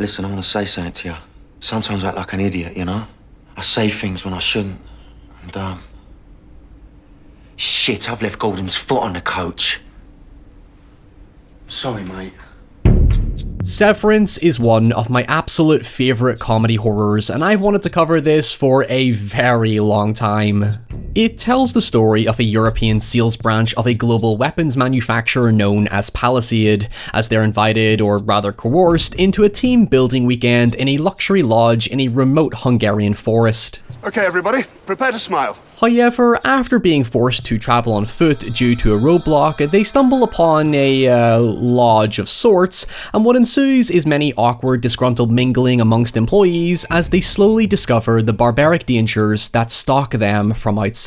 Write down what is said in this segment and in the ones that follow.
Listen, I want to say something to you. Sometimes I act like an idiot, you know? I say things when I shouldn't. And, shit, I've left Gordon's foot on the coach. Sorry, mate. Severance is one of my absolute favourite comedy horrors, and I've wanted to cover this for a very long time. It tells the story of a European sales branch of a global weapons manufacturer known as Palisade, as they're invited, or rather coerced, into a team building weekend in a luxury lodge in a remote Hungarian forest. Okay, everybody, prepare to smile. However, after being forced to travel on foot due to a roadblock, they stumble upon a lodge of sorts, and what ensues is many awkward, disgruntled mingling amongst employees as they slowly discover the barbaric dangers that stalk them from outside.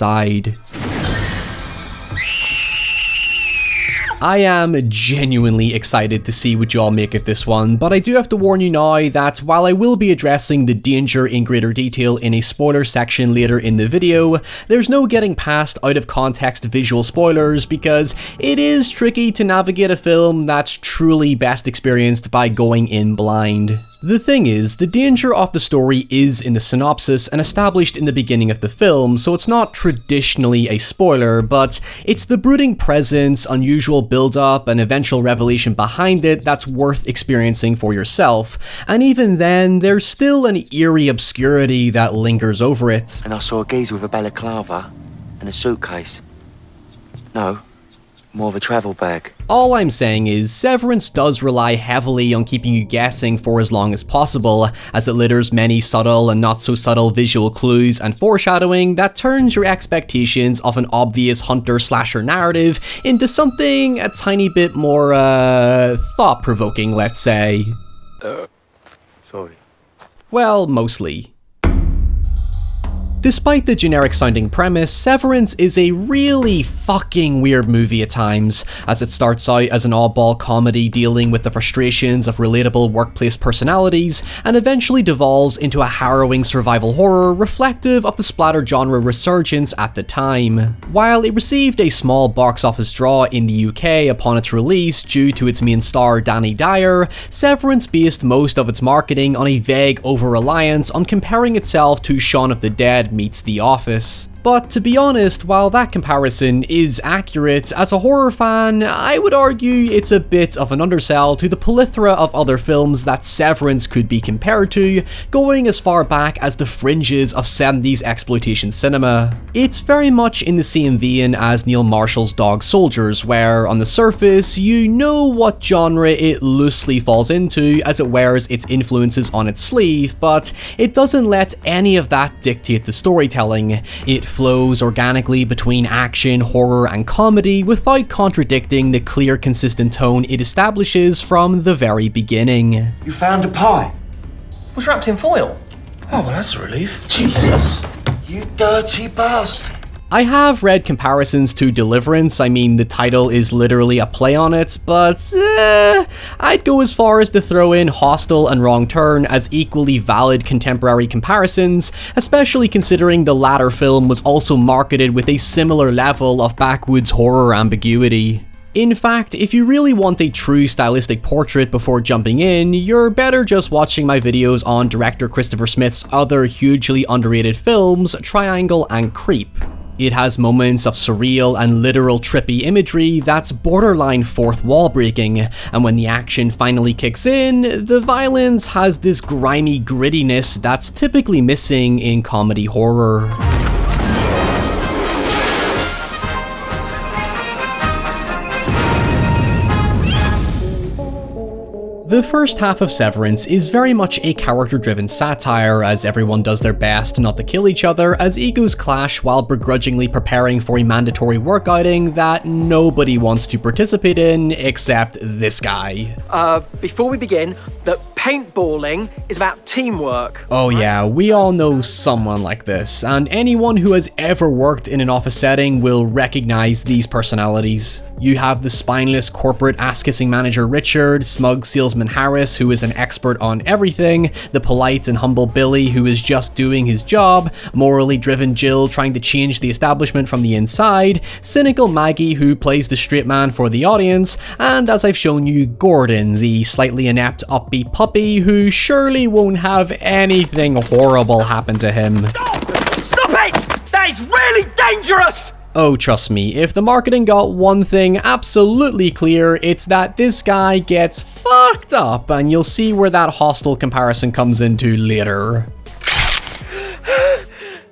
I am genuinely excited to see what you all make of this one, but I do have to warn you now that while I will be addressing the danger in greater detail in a spoiler section later in the video, there's no getting past out of context visual spoilers because it is tricky to navigate a film that's truly best experienced by going in blind. The thing is, the danger of the story is in the synopsis and established in the beginning of the film, so it's not traditionally a spoiler, but it's the brooding presence, unusual build-up, and eventual revelation behind it that's worth experiencing for yourself, and even then, there's still an eerie obscurity that lingers over it. And I saw a geezer with a balaclava and a suitcase. No, more of a travel bag. All I'm saying is, Severance does rely heavily on keeping you guessing for as long as possible, as it litters many subtle and not so subtle visual clues and foreshadowing that turns your expectations of an obvious hunter-slasher narrative into something a tiny bit more, thought-provoking, let's say. Sorry. Well, mostly. Despite the generic-sounding premise, Severance is a really fucking weird movie at times, as it starts out as an oddball comedy dealing with the frustrations of relatable workplace personalities, and eventually devolves into a harrowing survival horror reflective of the splatter genre resurgence at the time. While it received a small box office draw in the UK upon its release due to its main star Danny Dyer, Severance based most of its marketing on a vague over-reliance on comparing itself to Shaun of the Dead meets The Office. But to be honest, while that comparison is accurate, as a horror fan, I would argue it's a bit of an undersell to the plethora of other films that Severance could be compared to, going as far back as the fringes of 70s exploitation cinema. It's very much in the same vein as Neil Marshall's Dog Soldiers, where on the surface, you know what genre it loosely falls into as it wears its influences on its sleeve, but it doesn't let any of that dictate the storytelling. It flows organically between action, horror, and comedy without contradicting the clear, consistent tone it establishes from the very beginning. You found a pie? Was wrapped in foil. Oh, well, that's a relief. Jesus! You dirty bastard! I have read comparisons to Deliverance. I mean, the title is literally a play on it, but I'd go as far as to throw in Hostel and Wrong Turn as equally valid contemporary comparisons, especially considering the latter film was also marketed with a similar level of backwoods horror ambiguity. In fact, if you really want a true stylistic portrait before jumping in, you're better just watching my videos on director Christopher Smith's other hugely underrated films, Triangle and Creep. It has moments of surreal and literal trippy imagery that's borderline fourth wall breaking, and when the action finally kicks in, the violence has this grimy grittiness that's typically missing in comedy horror. The first half of Severance is very much a character-driven satire, as everyone does their best not to kill each other as egos clash while begrudgingly preparing for a mandatory work outing that nobody wants to participate in except this guy. Before we begin, that paintballing is about teamwork. Oh yeah, we all know someone like this, and anyone who has ever worked in an office setting will recognize these personalities. You have the spineless corporate ass-kissing manager Richard, smug salesman Harris, who is an expert on everything, the polite and humble Billy, who is just doing his job, morally driven Jill trying to change the establishment from the inside, cynical Maggie, who plays the straight man for the audience, and as I've shown you, Gordon, the slightly inept upbeat puppy who surely won't have anything horrible happen to him. Stop it! That is really dangerous! Oh, trust me, if the marketing got one thing absolutely clear, it's that this guy gets fucked up, and you'll see where that hostile comparison comes into later.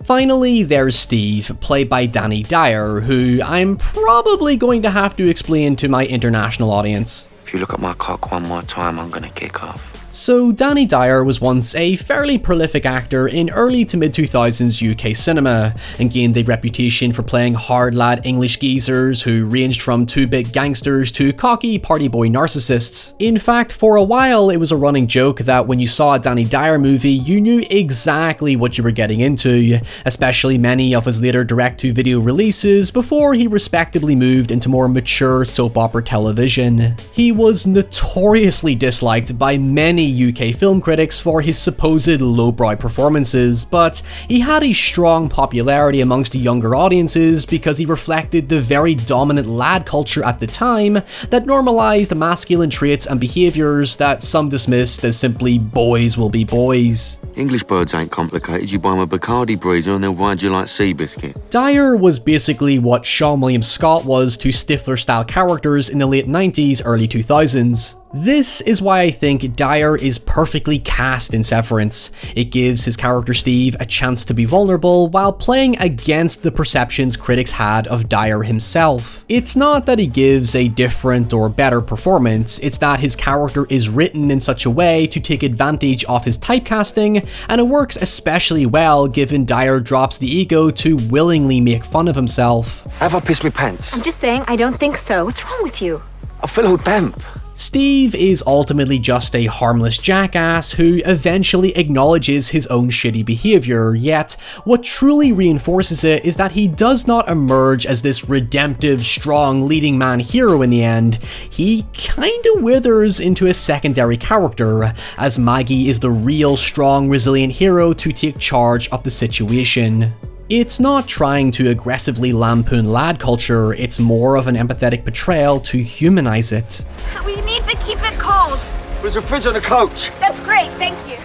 Finally, there's Steve, played by Danny Dyer, who I'm probably going to have to explain to my international audience. If you look at my cock one more time, I'm gonna kick off. So Danny Dyer was once a fairly prolific actor in early to mid 2000s UK cinema, and gained a reputation for playing hard lad English geezers who ranged from 2-bit gangsters to cocky party boy narcissists. In fact, for a while it was a running joke that when you saw a Danny Dyer movie you knew exactly what you were getting into, especially many of his later direct-to-video releases before he respectably moved into more mature soap opera television. He was notoriously disliked by many UK film critics for his supposed lowbrow performances, but he had a strong popularity amongst younger audiences because he reflected the very dominant lad culture at the time that normalized masculine traits and behaviours that some dismissed as simply boys will be boys. English birds ain't complicated. You buy them a Bacardi breezer and they'll ride you like Seabiscuit. Dyer was basically what Sean William Scott was to Stifler-style characters in the late 90s, early 2000s. This is why I think Dyer is perfectly cast in Severance. It gives his character Steve a chance to be vulnerable while playing against the perceptions critics had of Dyer himself. It's not that he gives a different or better performance, it's that his character is written in such a way to take advantage of his typecasting, and it works especially well given Dyer drops the ego to willingly make fun of himself. Have I pissed my pants? I'm just saying, I don't think so. What's wrong with you? I feel all damp. Steve is ultimately just a harmless jackass who eventually acknowledges his own shitty behavior, yet what truly reinforces it is that he does not emerge as this redemptive, strong leading man hero in the end. He kinda withers into a secondary character, as Maggie is the real strong, resilient hero to take charge of the situation. It's not trying to aggressively lampoon lad culture, it's more of an empathetic portrayal to humanize it. We need to keep it cold. There's a fridge on the coach. That's great, thank you.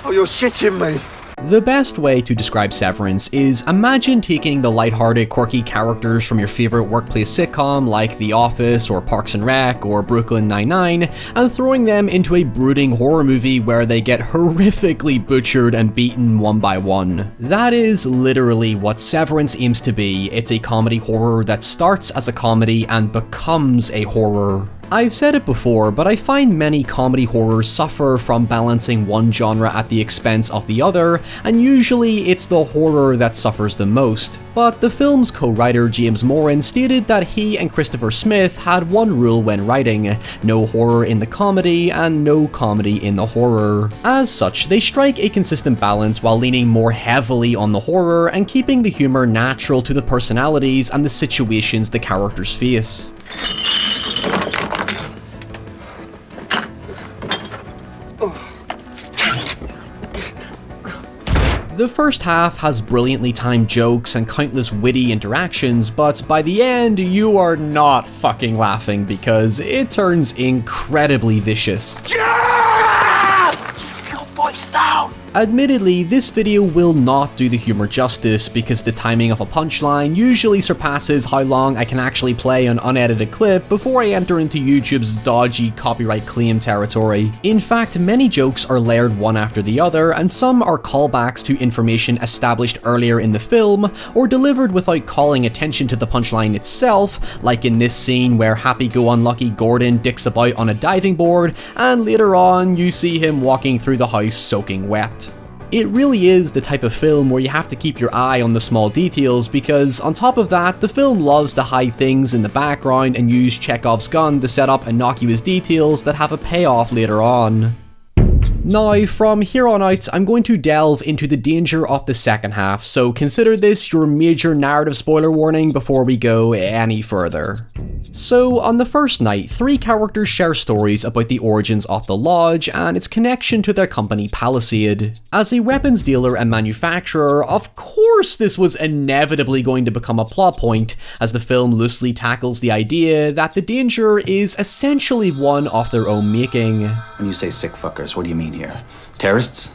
Oh, you're shitting me. The best way to describe Severance is imagine taking the lighthearted, quirky characters from your favorite workplace sitcom like The Office or Parks and Rec or Brooklyn Nine-Nine and throwing them into a brooding horror movie where they get horrifically butchered and beaten one by one. That is literally what Severance aims to be. It's a comedy horror that starts as a comedy and becomes a horror. I've said it before, but I find many comedy horrors suffer from balancing one genre at the expense of the other, and usually it's the horror that suffers the most. But the film's co-writer James Moran stated that he and Christopher Smith had one rule when writing: no horror in the comedy and no comedy in the horror. As such, they strike a consistent balance while leaning more heavily on the horror and keeping the humor natural to the personalities and the situations the characters face. The first half has brilliantly timed jokes and countless witty interactions, but by the end, you are not fucking laughing because it turns incredibly vicious. Your voice down. Admittedly, this video will not do the humor justice because the timing of a punchline usually surpasses how long I can actually play an unedited clip before I enter into YouTube's dodgy copyright claim territory. In fact, many jokes are layered one after the other, and some are callbacks to information established earlier in the film or delivered without calling attention to the punchline itself, like in this scene where happy-go-unlucky Gordon dicks about on a diving board, and later on you see him walking through the house soaking wet. It really is the type of film where you have to keep your eye on the small details because, on top of that, the film loves to hide things in the background and use Chekhov's gun to set up innocuous details that have a payoff later on. Now, from here on out, I'm going to delve into the danger of the second half, so consider this your major narrative spoiler warning before we go any further. So, on the first night, 3 characters share stories about the origins of the Lodge and its connection to their company Palisade. As a weapons dealer and manufacturer, of course this was inevitably going to become a plot point, as the film loosely tackles the idea that the danger is essentially one of their own making. When you say sick fuckers, what do you mean here? Terrorists?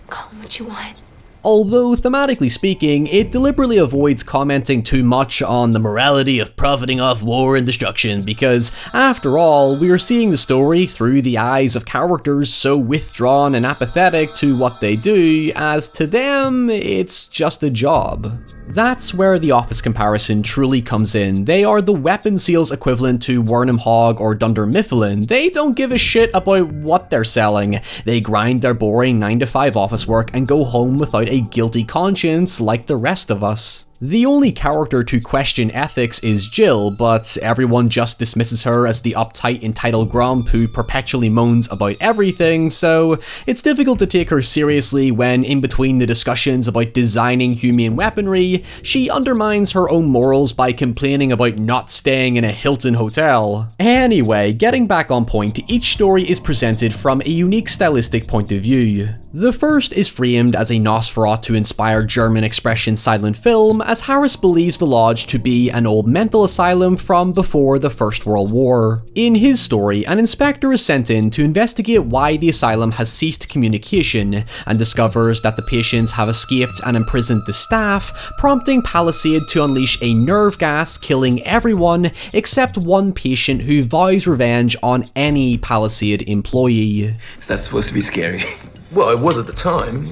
Call them what you want. Although, thematically speaking, it deliberately avoids commenting too much on the morality of profiting off war and destruction, because, after all, we are seeing the story through the eyes of characters so withdrawn and apathetic to what they do, as to them, it's just a job. That's where the Office comparison truly comes in. They are the weapon sales equivalent to Wernham Hogg or Dunder Mifflin. They don't give a shit about what they're selling. They grind their boring 9-to-5 office work and go home without a guilty conscience like the rest of us. The only character to question ethics is Jill, but everyone just dismisses her as the uptight, entitled grump who perpetually moans about everything, so it's difficult to take her seriously when, in between the discussions about designing humane weaponry, she undermines her own morals by complaining about not staying in a Hilton hotel. Anyway, getting back on point, each story is presented from a unique stylistic point of view. The first is framed as a Nosferatu-inspired German expression silent film, as Harris believes the Lodge to be an old mental asylum from before the First World War. In his story, an inspector is sent in to investigate why the asylum has ceased communication, and discovers that the patients have escaped and imprisoned the staff, prompting Palisade to unleash a nerve gas, killing everyone except one patient who vows revenge on any Palisade employee. Is that supposed to be scary? Well, it was at the time.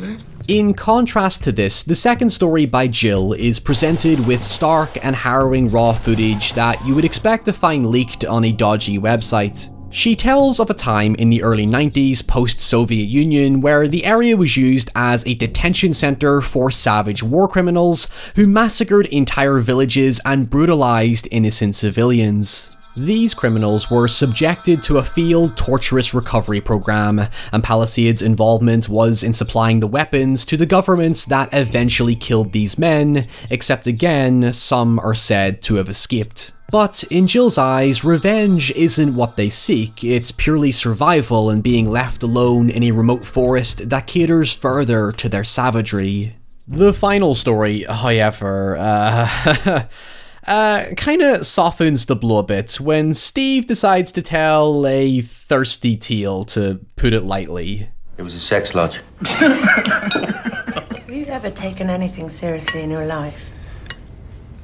In contrast to this, the second story by Jill is presented with stark and harrowing raw footage that you would expect to find leaked on a dodgy website. She tells of a time in the early 90s post-Soviet Union where the area was used as a detention center for savage war criminals who massacred entire villages and brutalized innocent civilians. These criminals were subjected to a field torturous recovery program, and Palisade's involvement was in supplying the weapons to the governments that eventually killed these men, except again, some are said to have escaped. But in Jill's eyes, revenge isn't what they seek, it's purely survival and being left alone in a remote forest that caters further to their savagery. The final story, however, kinda softens the blow a bit when Steve decides to tell a thirsty tale, to put it lightly. It was a sex lodge. Have you ever taken anything seriously in your life?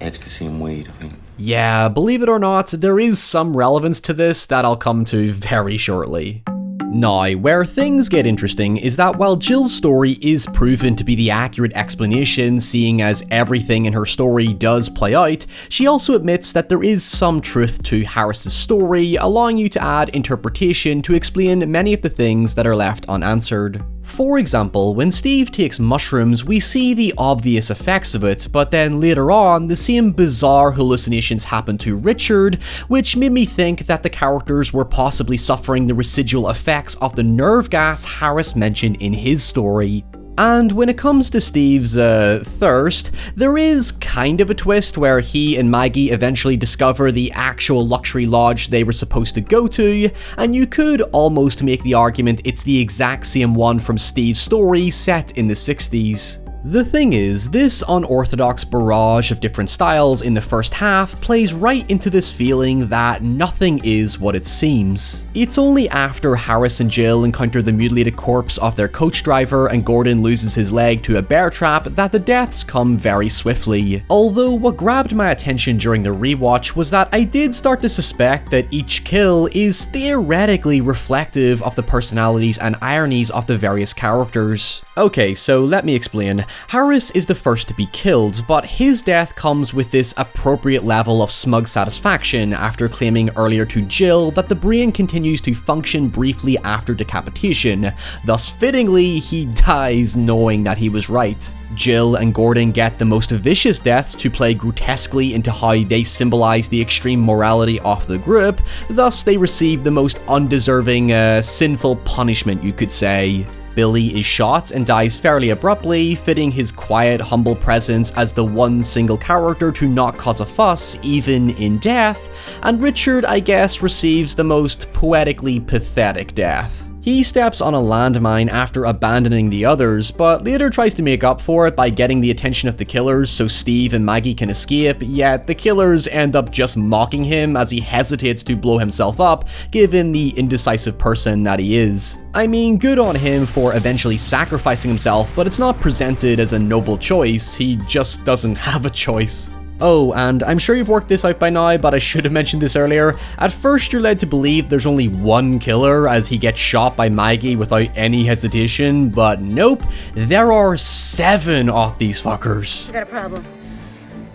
Ecstasy and weed, I think. Yeah, believe it or not, there is some relevance to this that I'll come to very shortly. Now, where things get interesting is that while Jill's story is proven to be the accurate explanation, seeing as everything in her story does play out, she also admits that there is some truth to Harris's story, allowing you to add interpretation to explain many of the things that are left unanswered. For example, when Steve takes mushrooms, we see the obvious effects of it, but then later on, the same bizarre hallucinations happen to Richard, which made me think that the characters were possibly suffering the residual effects of the nerve gas Harris mentioned in his story. And when it comes to Steve's thirst, there is kind of a twist where he and Maggie eventually discover the actual luxury lodge they were supposed to go to, and you could almost make the argument it's the exact same one from Steve's story set in the 60s. The thing is, this unorthodox barrage of different styles in the first half plays right into this feeling that nothing is what it seems. It's only after Harris and Jill encounter the mutilated corpse of their coach driver and Gordon loses his leg to a bear trap that the deaths come very swiftly. Although what grabbed my attention during the rewatch was that I did start to suspect that each kill is theoretically reflective of the personalities and ironies of the various characters. Okay, so let me explain. Harris is the first to be killed, but his death comes with this appropriate level of smug satisfaction after claiming earlier to Jill that the brain continues to function briefly after decapitation. Thus, fittingly, he dies knowing that he was right. Jill and Gordon get the most vicious deaths to play grotesquely into how they symbolize the extreme morality of the group, thus they receive the most undeserving, sinful punishment, you could say. Billy is shot and dies fairly abruptly, fitting his quiet, humble presence as the one single character to not cause a fuss, even in death, and Richard, I guess, receives the most poetically pathetic death. He steps on a landmine after abandoning the others, but later tries to make up for it by getting the attention of the killers so Steve and Maggie can escape, yet the killers end up just mocking him as he hesitates to blow himself up, given the indecisive person that he is. I mean, good on him for eventually sacrificing himself, but it's not presented as a noble choice, he just doesn't have a choice. Oh, and I'm sure you've worked this out by now, but I should have mentioned this earlier. At first you're led to believe there's only one killer as he gets shot by Maggie without any hesitation, but nope, there are 7 of these fuckers. We got a problem.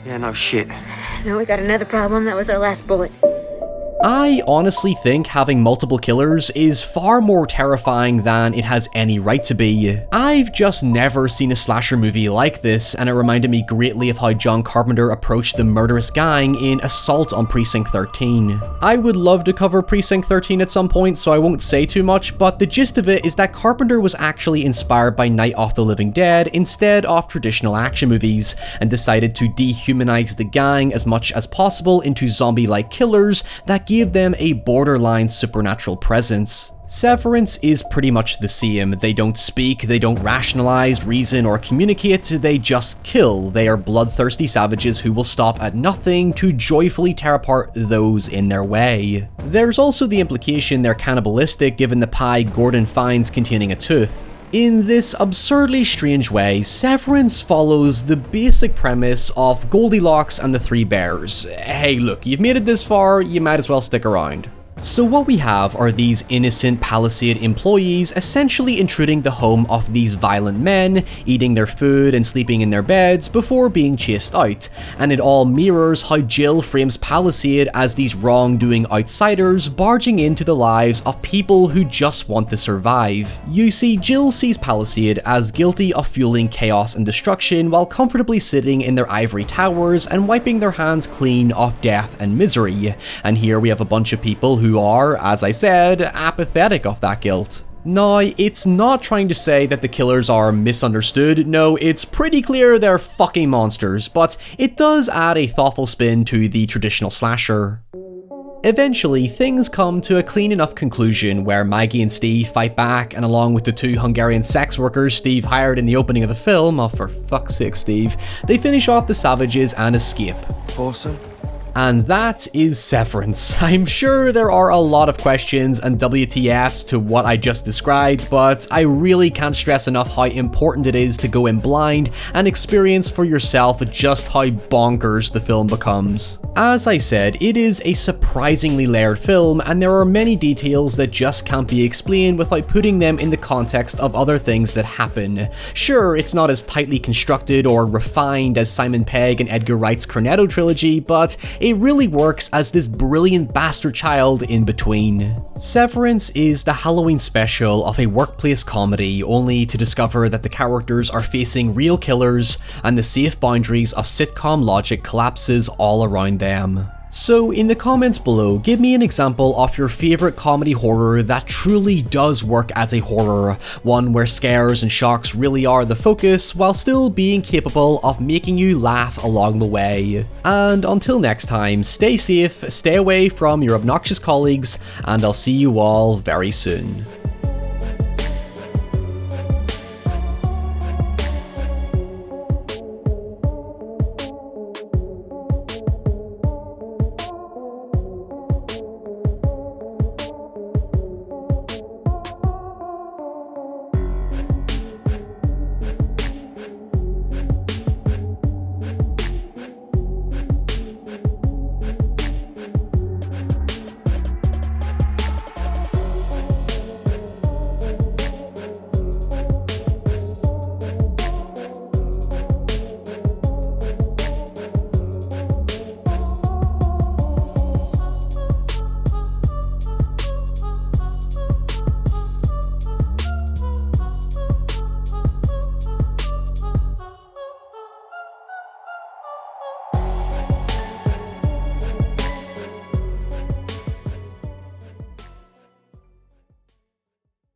Yeah, no shit. No, we got another problem. That was our last bullet. I honestly think having multiple killers is far more terrifying than it has any right to be. I've just never seen a slasher movie like this, and it reminded me greatly of how John Carpenter approached the murderous gang in Assault on Precinct 13. I would love to cover Precinct 13 at some point, so I won't say too much, but the gist of it is that Carpenter was actually inspired by Night of the Living Dead instead of traditional action movies, and decided to dehumanize the gang as much as possible into zombie-like killers that give them a borderline supernatural presence. Severance is pretty much the same. They don't speak, they don't rationalize, reason, or communicate, they just kill. They are bloodthirsty savages who will stop at nothing to joyfully tear apart those in their way. There's also the implication they're cannibalistic given the pie Gordon finds containing a tooth. In this absurdly strange way, Severance follows the basic premise of Goldilocks and the Three Bears. Hey look, you've made it this far, you might as well stick around. So what we have are these innocent Palisade employees essentially intruding the home of these violent men, eating their food and sleeping in their beds before being chased out, and it all mirrors how Jill frames Palisade as these wrongdoing outsiders barging into the lives of people who just want to survive. You see, Jill sees Palisade as guilty of fueling chaos and destruction while comfortably sitting in their ivory towers and wiping their hands clean of death and misery, and here we have a bunch of people who are, as I said, apathetic of that guilt. Now, it's not trying to say that the killers are misunderstood, no, it's pretty clear they're fucking monsters, but it does add a thoughtful spin to the traditional slasher. Eventually, things come to a clean enough conclusion where Maggie and Steve fight back, and along with the 2 Hungarian sex workers Steve hired in the opening of the film, oh for fuck's sake Steve, they finish off the savages and escape. Awesome. And that is Severance. I'm sure there are a lot of questions and WTFs to what I just described, but I really can't stress enough how important it is to go in blind and experience for yourself just how bonkers the film becomes. As I said, it is a surprisingly layered film, and there are many details that just can't be explained without putting them in the context of other things that happen. Sure, it's not as tightly constructed or refined as Simon Pegg and Edgar Wright's Cornetto trilogy, but it really works as this brilliant bastard child in between. Severance is the Halloween special of a workplace comedy, only to discover that the characters are facing real killers and the safe boundaries of sitcom logic collapses all around them. So in the comments below, give me an example of your favourite comedy horror that truly does work as a horror, one where scares and shocks really are the focus while still being capable of making you laugh along the way. And until next time, stay safe, stay away from your obnoxious colleagues, and I'll see you all very soon.